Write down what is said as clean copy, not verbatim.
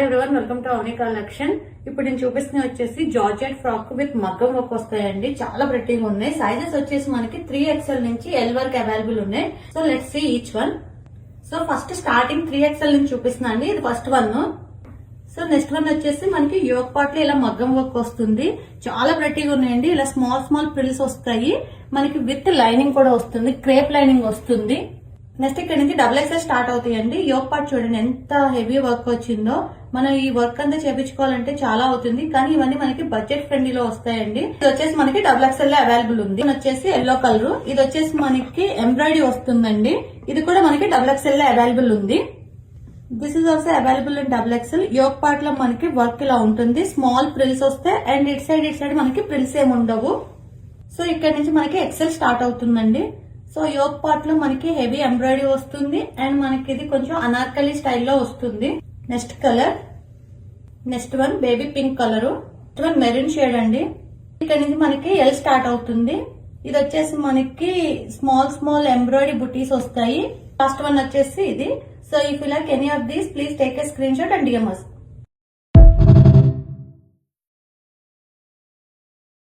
Everyone, welcome to Avani collection. ఇప్పుడు నేను చూపిస్తున్న వచ్చేసి జార్జెట్ ఫ్రాక్ విత్ మగ్గం వర్క్ వస్తాయండి. చాలా ప్రెట్టీగా ఉన్నాయి. సైజెస్ వచ్చేసి మనకి 3XL నుంచి L వరకు అవైలబుల్ ఉన్నాయి. So let's see each one. So first starting 3XL నుంచి చూపిస్తున్నా అండి. ఇది first one. So next one వచ్చేసి మనకి యోక్ పార్ట్ లో ఇలా మగ్గం వర్క్ వస్తుంది. చాలా ప్రెట్టీగా ఉన్నాయండి. ఇలా స్మాల్ స్మాల్ ప్రిల్స్ వస్తాయి. మనకి విత్ లైనింగ్ కూడా వస్తుంది. క్రేప్ లైనింగ్ వస్తుంది. నెక్స్ట్ ఇక్కడ నుంచి XXL స్టార్ట్ అవుతాయండి. యోక్ పార్ట్ చూడండి ఎంత హెవీ వర్క్ వచ్చిందో. మనం ఈ వర్క్ అంతా చేపించుకోవాలంటే చాలా అవుతుంది, కానీ ఇవన్నీ మనకి బడ్జెట్ ఫ్రెండ్లీలో వస్తాయండి. ఇది వచ్చేసి మనకి XXL అవైలబుల్ ఉంది. ఇది వచ్చేసి ఎల్లో కలర్. ఇది వచ్చేసి మనకి ఎంబ్రాయిడరీ వస్తుందండి. ఇది కూడా మనకి XXL అవైలబుల్ ఉంది. This is also available in XXL. Yoke part లో మనకి వర్క్ ఇలా ఉంటుంది. స్మాల్ ప్రిల్స్ వస్తాయి అండ్ ఇట్ సైడ్ మనకి ప్రిల్స్ ఏమి ఉండవు. సో ఇక్కడ నుంచి మనకి XL స్టార్ట్ అవుతుందండి. సో యోక్ పార్ట్ లో మనకి హెవీ ఎంబ్రాయిడరీ వస్తుంది అండ్ మనకి ఇది కొంచెం అనార్కలి స్టైల్లో వస్తుంది. Next colour, next one baby pink colour, next one maroon shade అండి. ఇక్కడ నుంచి మనకి ఎల్ స్టార్ట్ అవుతుంది. ఇది వచ్చేసి మనకి స్మాల్ ఎంబ్రాయిడరీ బుటీస్ వస్తాయి. లాస్ట్ వన్ వచ్చేసి ఇది. So if you like any of these please take a screen shot and DM us.